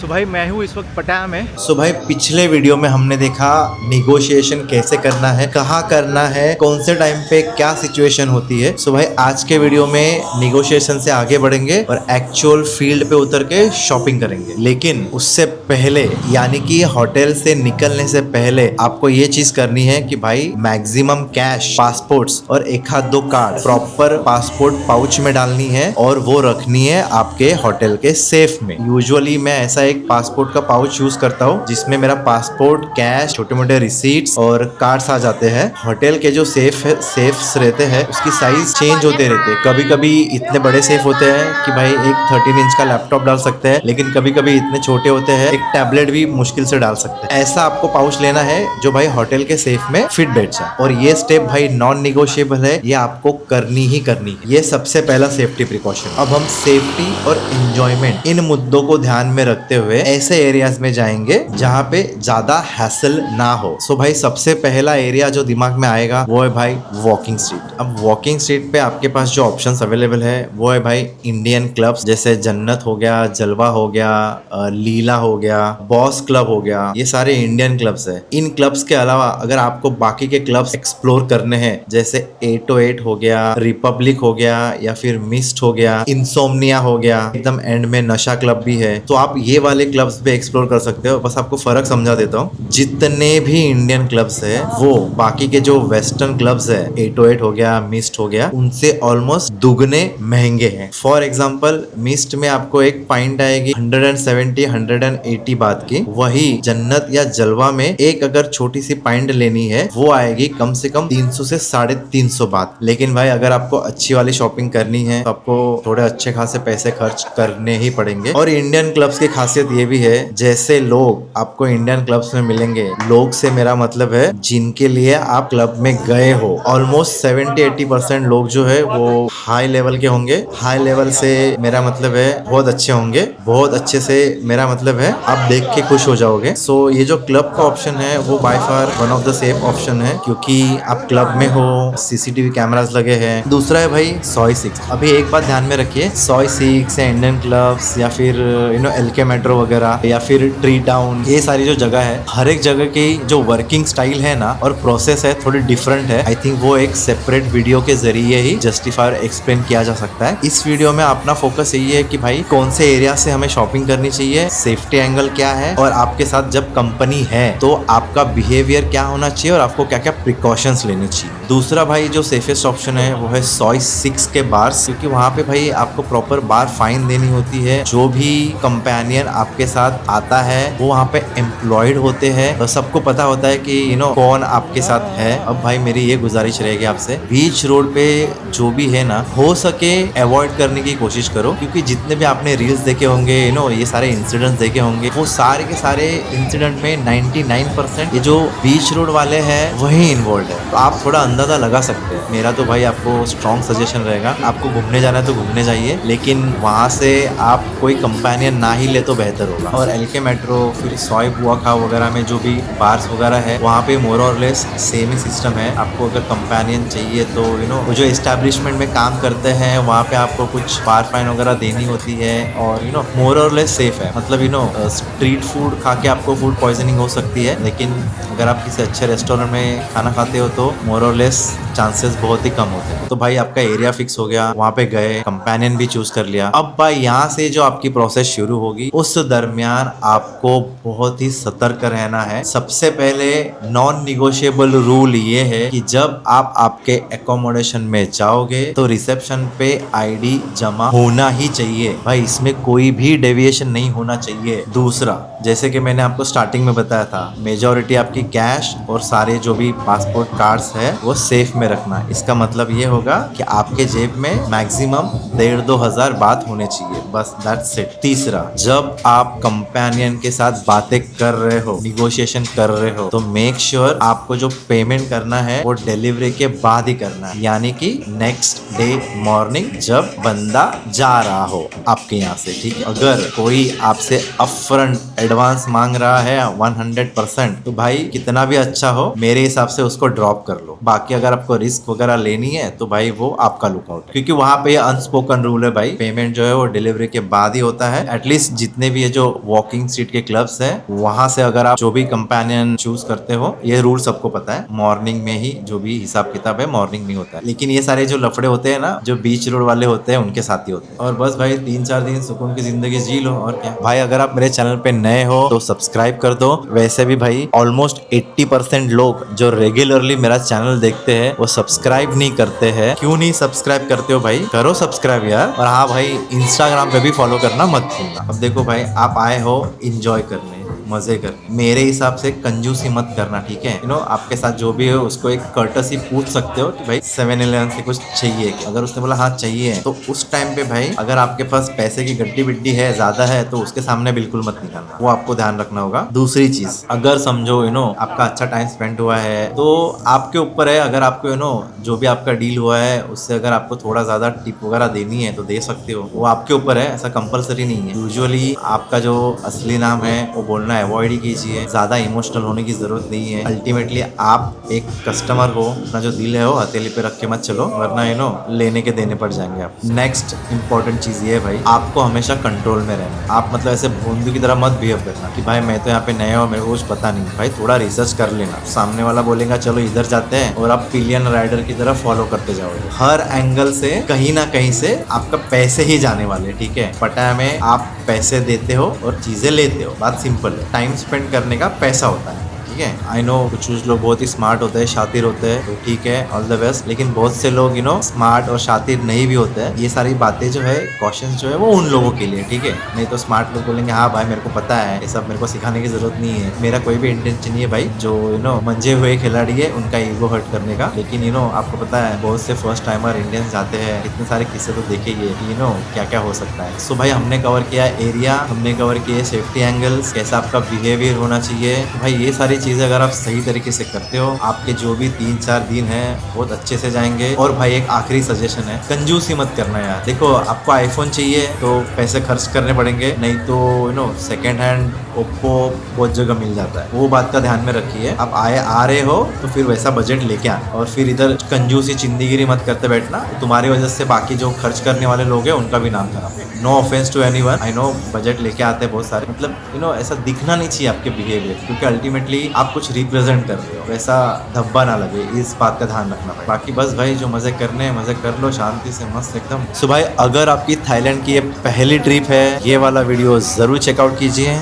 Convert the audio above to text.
तो भाई मैं हूँ इस वक्त पटाया में। सो भाई पिछले वीडियो में हमने देखा निगोशिएशन कैसे करना है, कहाँ करना है, कौन से टाइम पे क्या सिचुएशन होती है। सो भाई आज के वीडियो में निगोशिएशन से आगे बढ़ेंगे और एक्चुअल फील्ड पे उतर के शॉपिंग करेंगे। लेकिन उससे पहले यानी कि होटल से निकलने से पहले आपको ये चीज करनी है कि भाई मैक्सिमम कैश, पासपोर्ट्स और एक आध दो कार्ड प्रॉपर पासपोर्ट पाउच में डालनी है और वो रखनी है आपके होटल के सेफ में। यूजुअली मैं ऐसा एक पासपोर्ट का पाउच यूज करता हूँ जिसमें मेरा पासपोर्ट, कैश, छोटे मोटे रिसीट्स और कार्ड्स आ जाते हैं। होटल के जो सेफ्स रहते हैं उसकी साइज चेंज होते रहते हैं। कभी कभी इतने बड़े सेफ होते हैं कि भाई एक 13 इंच का लैपटॉप डाल सकते हैं, लेकिन कभी कभी इतने छोटे होते हैं एक टैबलेट भी मुश्किल से डाल सकते हैं। ऐसा आपको पाउच लेना है जो भाई होटल के सेफ में फिट बैठ जाए। और ये स्टेप भाई नॉन निगोशिएबल है, ये आपको करनी ही करनी है। ये सबसे पहला सेफ्टी प्रिकॉशन। अब हम सेफ्टी और एंजॉयमेंट इन मुद्दों को ध्यान में रखते हुए ऐसे एरियाज में जाएंगे जहाँ पे ज्यादा हैसल ना हो। सो भाई सबसे पहला एरिया जो दिमाग में आएगा वो है भाई वॉकिंग स्ट्रीट। अब वॉकिंग स्ट्रीट पे आपके पास जो ऑप्शंस अवेलेबल है वो है भाई इंडियन क्लब्स जैसे जन्नत हो गया, जलवा हो गया, लीला हो गया, बॉस क्लब हो गया। ये सारे इंडियन क्लब्स है। इन क्लब्स के अलावा अगर आपको बाकी के क्लब्स एक्सप्लोर करने हैं जैसे 808 हो गया, रिपब्लिक हो गया, या फिर मिस्ट हो गया, इंसोमनिया हो गया, एकदम एंड में नशा क्लब भी है, तो आप ये वाले क्लब्स पे एक्सप्लोर कर सकते हो। बस आपको फर्क समझा देता हूँ। जितने भी इंडियन क्लब्स है वो बाकी के जो वेस्टर्न क्लब्स है 808 हो गया, मिस्ट हो गया, उनसे ऑलमोस्ट दुगने महंगे हैं। फॉर एग्जांपल मिस्ट में आपको एक पाइंट आएगी 170-180 बात की। वही जन्नत या जलवा में एक अगर छोटी सी पाइंट लेनी है वो आएगी कम से कम 300 से 350 बात। लेकिन भाई अगर आपको अच्छी वाली शॉपिंग करनी है तो आपको थोड़े अच्छे खासे पैसे खर्च करने ही पड़ेंगे। और इंडियन क्लब्स की खासियत ये भी है, जैसे लोग आपको इंडियन क्लब्स में मिलेंगे, लोग से मेरा मतलब है जिनके लिए आप क्लब में गए हो, ऑलमोस्ट 70-80% लोग जो है वो हाई लेवल के होंगे। हाई लेवल से मेरा मतलब है बहुत अच्छे होंगे। बहुत अच्छे से मेरा मतलब है आप देख के खुश हो जाओगे। सो ये जो क्लब का ऑप्शन है वो by far one of the safe option है, क्योंकि आप क्लब में हो, सीसीटीवी कैमरास लगे हैं। दूसरा है भाई सोय 6। अभी एक बात ध्यान में रखिए, सोय 6 या इंडियन क्लब्स या फिर एलके मेट्रो वगैरह या फिर ट्री टाउन, ये सारी जो जगह है, हर एक जगह की जो वर्किंग स्टाइल है ना और प्रोसेस है थोड़ी डिफरेंट है। आई थिंक वो एक सेपरेट वीडियो के जरिए ही जस्टिफाई और एक्सप्लेन किया जा सकता है। इस वीडियो में अपना फोकस यही है कि भाई कौन से एरिया से हमें शॉपिंग करनी चाहिए, सेफ्टी एंगल क्या है, और आपके साथ जब कंपनी है तो आपका बिहेवियर क्या होना चाहिए और आपको क्या क्या प्रिकॉशंस लेने चाहिए। दूसरा भाई जो सेफेस्ट ऑप्शन है वो है सोय 6 के बार्स, क्योंकि वहाँ पे भाई आपको प्रॉपर बार फाइन देनी होती है। जो भी कंपेनियन आपके साथ आता है वो वहाँ पे एम्प्लॉयड होते हैं, तो सबको पता होता है कि कौन आपके साथ है। अब भाई मेरी ये गुजारिश रहेगी आपसे, बीच रोड पे जो भी है ना हो सके अवॉइड करने की कोशिश करो, क्योंकि जितने भी आपने रील्स देखे होंगे, ये सारे इंसिडेंट्स देखे होंगे, वो सारे के सारे इंसिडेंट में 99% ये जो बीच रोड वाले हैं वही इन्वॉल्व है। तो आप थोड़ा अंदाजा लगा सकते हैं। मेरा तो भाई आपको स्ट्रॉन्ग सजेशन रहेगा, आपको घूमने जाना है तो घूमने जाइए, लेकिन वहाँ से आप कोई कंपेनियन ना ही ले तो बेहतर होगा। और एलके मेट्रो फिर सोय बुआखा वगैरह में जो भी बार्स वगैरह है वहाँ पे मोर और लेस सेम ही सिस्टम है। आपको अगर कंपेनियन चाहिए तो वो जो एस्टैब्लिशमेंट में काम करते हैं वहाँ पे आपको कुछ बार फाइन वगैरह देनी होती है, और मोर और लेस सेफ है। मतलब स्ट्रीट फूड खा के आपको फूड पॉइजनिंग हो सकती है, लेकिन अगर आप किसी अच्छे रेस्टोरेंट में खाना खाते हो तो मोर और लेस चांसेस बहुत ही कम होते हैं। तो भाई आपका एरिया फिक्स हो गया, वहाँ पे गए, कंपेनियन भी चूज कर लिया। अब भाई यहाँ से जो आपकी प्रोसेस शुरू होगी उस दरमियान आपको बहुत ही सतर्क रहना है। सबसे पहले नॉन निगोशिएबल रूल ये है कि जब आप आपके एकोमोडेशन में जाओगे तो रिसेप्शन पे आईडी जमा होना ही चाहिए भाई, इसमें कोई भी डेविएशन नहीं होना चाहिए। दूसरा, जैसे कि मैंने आपको स्टार्टिंग में बताया था, मेजॉरिटी आपकी कैश और सारे जो भी पासपोर्ट कार्ड्स है वो सेफ में रखना। इसका मतलब ये होगा कि आपके जेब में मैक्सिमम 1,500-2 हजार बात होने चाहिए, बस दैट्स इट। तीसरा, जब आप कंपेनियन के साथ बातें कर रहे हो, निगोशिएशन कर रहे हो, तो मेक श्योर आपको जो पेमेंट करना है वो डिलीवरी के बाद ही करना है, यानी कि नेक्स्ट डे मॉर्निंग जब बंदा जा रहा हो आपके यहाँ से, ठीक है। अगर कोई आपसे अपफ्रंट एडवांस मांग रहा है 100%, तो भाई कितना भी अच्छा हो मेरे हिसाब से उसको ड्रॉप कर लो। बाकी अगर आपको रिस्क वगैरह लेनी है तो भाई वो आपका लुकआउट है, क्योंकि वहाँ पे अनस्पोकन रूल है भाई, पेमेंट जो है वो डिलीवरी के बाद ही होता है। एटलीस्ट जितने भी ये जो वॉकिंग स्ट्रीट के क्लब्स है वहां से अगर आप जो भी कंपेनियन चूज करते हो, ये रूल सबको पता है, मॉर्निंग में ही जो भी हिसाब किताब है मॉर्निंग में होता है। लेकिन ये सारे जो लफड़े होते हैं ना, जो बीच रोड वाले होते हैं, उनके साथ ही होते हैं। और बस भाई 3-4 दिन सुकून की जिंदगी जी लो, और क्या भाई। अगर आप मेरे चैनल पे नए हो तो सब्सक्राइब कर दो। वैसे भी भाई ऑलमोस्ट 80% लोग जो रेगुलरली मेरा चैनल देखते हैं वो सब्सक्राइब नहीं करते हैं। क्यों नहीं सब्सक्राइब करते हो भाई? करो सब्सक्राइब यार। और हाँ भाई, इंस्टाग्राम पे भी फॉलो करना मत भूलना। अब देखो भाई, आप आए हो इंजॉय करने, मजे करने, मेरे हिसाब से कंजूसी मत करना, ठीक है? आपके साथ जो भी है उसको एक कर्टसी पूछ सकते हो कि भाई 7-Eleven से कुछ चाहिए क्या? अगर उसने बोला हाँ चाहिए, तो उस टाइम पे भाई अगर आपके पास पैसे की गड्डी बिड्डी है, ज्यादा है, तो उसके सामने बिल्कुल मत निकालना। वो आपको ध्यान रखना होगा। दूसरी चीज, अगर समझो आपका अच्छा टाइम स्पेंड हुआ है तो आपके ऊपर है। अगर आपको जो भी आपका डील हुआ है उससे अगर आपको थोड़ा ज्यादा टिप वगैरह देनी है तो दे सकते हो, वो आपके ऊपर है, ऐसा कंपलसरी नहीं है। यूजुअली आपका जो असली नाम है वो बोलना अवॉइड ही कीजिए। ज्यादा इमोशनल होने की जरूरत नहीं है। अल्टीमेटली आप एक कस्टमर हो, अपना जो दिल है वो हथेली पे रख के मत चलो, वरना लेने के देने पड़ जाएंगे आप। नेक्स्ट इंपॉर्टेंट चीज ये है भाई, आपको हमेशा कंट्रोल में रहना है। आप मतलब ऐसे भोंदू की तरह मत बिहेव करना कि भाई मैं तो यहाँ पे नया हूँ, मेरे को कुछ पता नहीं। भाई थोड़ा रिसर्च कर लेना। सामने वाला बोलेगा चलो इधर जाते हैं, और आप पिलियन राइडर की तरह फॉलो करते जाओगे। हर एंगल से कहीं ना कहीं से आपका पैसे ही जाने वाले, ठीक है? पटाया में आप पैसे देते हो और चीजें लेते हो, बात सिंपल है। टाइम स्पेंड करने का पैसा होता है, ठीक है? आई नो कुछ लोग बहुत ही स्मार्ट होते हैं, शातिर होते हैं, तो ठीक है, ऑल द बेस्ट। लेकिन बहुत से लोग स्मार्ट और शातिर नहीं भी होते हैं। ये सारी बातें जो है, क्वेश्चंस जो है, वो उन लोगों के लिए, ठीक है? नहीं तो स्मार्ट लोग बोलेंगे हाँ भाई मेरे को पता है, ये सब मेरे को सिखाने की जरूरत नहीं है। मेरा कोई भी इंटेंशन नहीं है भाई, जो मंजे हुए खिलाड़ी है उनका ईगो हर्ट करने का। लेकिन आपको पता है बहुत से फर्स्ट टाइमर इंडियंस जाते हैं, इतने सारे किस्से तो देखे ही है, क्या क्या हो सकता है। सो भाई हमने कवर किया एरिया, हमने कवर किए सेफ्टी एंगल्स, कैसा आपका बिहेवियर होना चाहिए। तो भाई ये सारी चीजें अगर आप सही तरीके से करते हो, आपके जो भी 3-4 दिन है बहुत अच्छे से जाएंगे। और भाई एक आखिरी सजेशन है, कंजूसी मत करना यार। देखो आपको आईफोन चाहिए तो पैसे खर्च करने पड़ेंगे, नहीं तो सेकेंड हैंड ओप्पो बहुत जगह मिल जाता है। वो बात का ध्यान में रखिए। आप आ रहे हो तो फिर वैसा बजट लेके आना, और फिर इधर कंजूसी चिंदीगिरी मत करते बैठना। तुम्हारी वजह से बाकी जो खर्च करने वाले लोग हैं उनका भी नाम खराब है। No offence to anyone, I know budget लेके आते हैं बहुत सारे, मतलब ऐसा दिखना नहीं चाहिए आपके बिहेवियर, क्योंकि अल्टीमेटली आप कुछ रिप्रेजेंट कर रहे हो, वैसा धब्बा ना लगे, इस बात का ध्यान रखना भाई। बाकी बस भाई जो मजे करने हैं मजे कर लो शांति से, मस्त एकदम। सो भाई अगर आपकी थाईलैंड की ये पहली ट्रिप है, ये वाला वीडियो जरूर चेकआउट कीजिए।